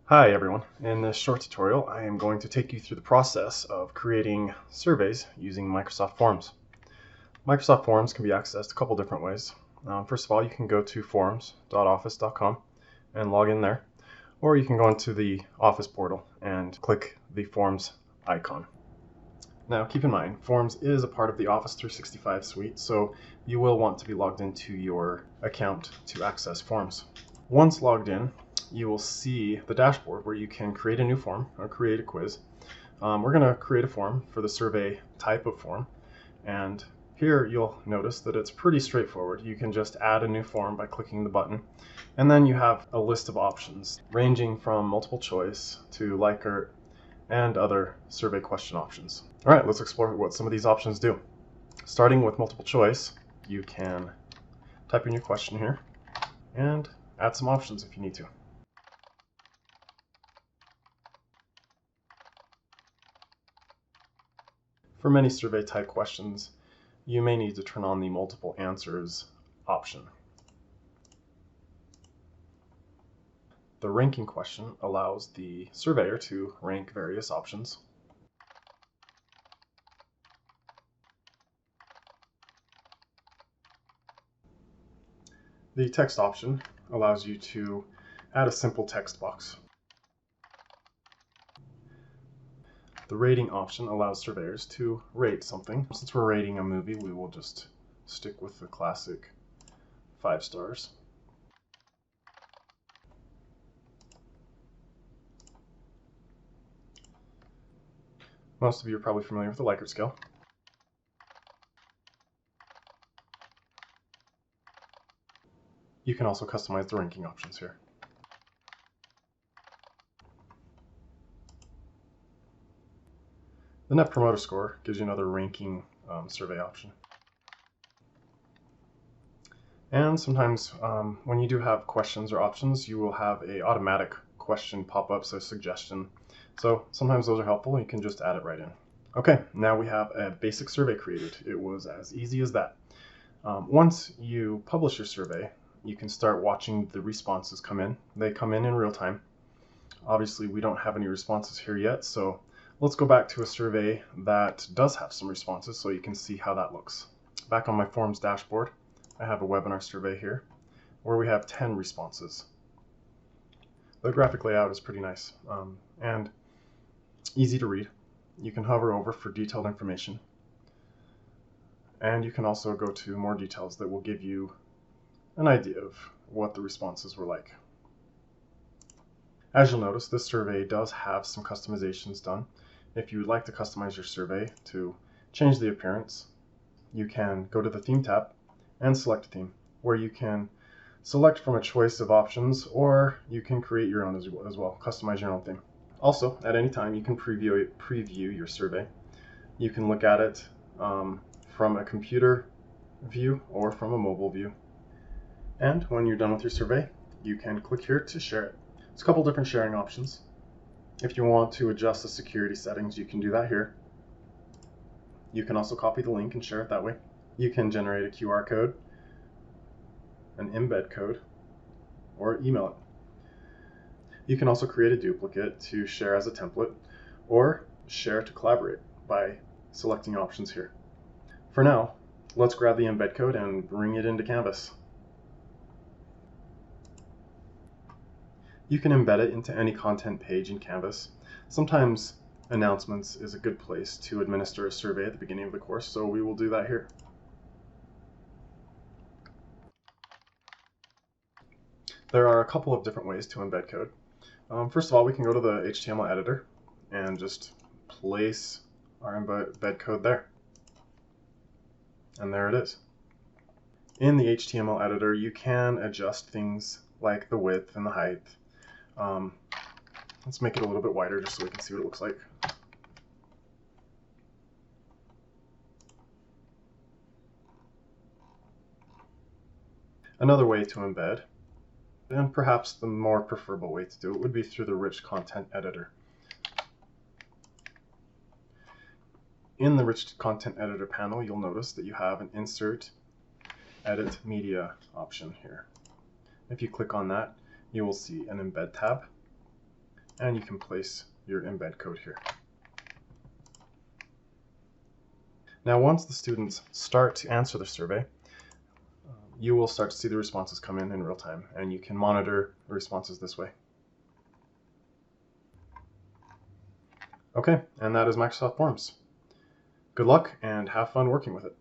Hi everyone. In this short tutorial, I am going to take you through the process of creating surveys using Microsoft Forms. Microsoft Forms can be accessed a couple different ways. First of all, you can go to forms.office.com and log in there, or you can go into the Office portal and click the Forms icon. Now keep in mind, Forms is a part of the Office 365 suite, so you will want to be logged into your account to access Forms. Once logged in, you will see the dashboard where you can create a new form or create a quiz. We're going to create a form for the survey type of form, and here you'll notice that it's pretty straightforward. You can just add a new form by clicking the button, and then you have a list of options ranging from multiple choice to Likert and other survey question options. All right, let's explore what some of these options do. Starting with multiple choice, you can type in your question here and add some options if you need to. For many survey type questions, you may need to turn on the multiple answers option. The ranking question allows the surveyor to rank various options. The text option allows you to add a simple text box. The rating option allows surveyors to rate something. Since we're rating a movie, we will just stick with the classic 5 stars. Most of you are probably familiar with the Likert scale. You can also customize the ranking options here. The Net Promoter Score gives you another ranking survey option. And sometimes when you do have questions or options, you will have an automatic question pop up, so suggestion. So sometimes those are helpful. You can just add it right in. Okay, now we have a basic survey created. It was as easy as that. Once you publish your survey, you can start watching the responses come in. They come in real time. Obviously, we don't have any responses here yet, so let's go back to a survey that does have some responses so you can see how that looks. Back on my Forms dashboard, I have a webinar survey here where we have 10 responses. The graphic layout is pretty nice and easy to read. You can hover over for detailed information, and you can also go to more details that will give you an idea of what the responses were like. As you'll notice, this survey does have some customizations done. If you would like to customize your survey to change the appearance, you can go to the Theme tab and select a theme, where you can select from a choice of options, or you can create your own as well, customize your own theme. Also, at any time, you can preview your survey. You can look at it from a computer view or from a mobile view. And when you're done with your survey, you can click here to share it. There's a couple different sharing options. If you want to adjust the security settings, you can do that here. You can also copy the link and share it that way. You can generate a QR code, an embed code, or email it. You can also create a duplicate to share as a template, or share to collaborate by selecting options here. For now, let's grab the embed code and bring it into Canvas. You can embed it into any content page in Canvas. Sometimes announcements is a good place to administer a survey at the beginning of the course, so we will do that here. There are a couple of different ways to embed code. First of all, we can go to the HTML editor and just place our embed code there. And there it is. In the HTML editor, you can adjust things like the width and the height. Let's make it a little bit wider just so we can see what it looks like. Another way to embed, and perhaps the more preferable way to do it, would be through the Rich Content Editor. In the Rich Content Editor panel, you'll notice that you have an Insert, Edit Media option here. If you click on that, you will see an Embed tab. and you can place your embed code here. Now, once the students start to answer the survey, you will start to see the responses come in real time, and you can monitor the responses this way. Okay, and that is Microsoft Forms. Good luck and have fun working with it.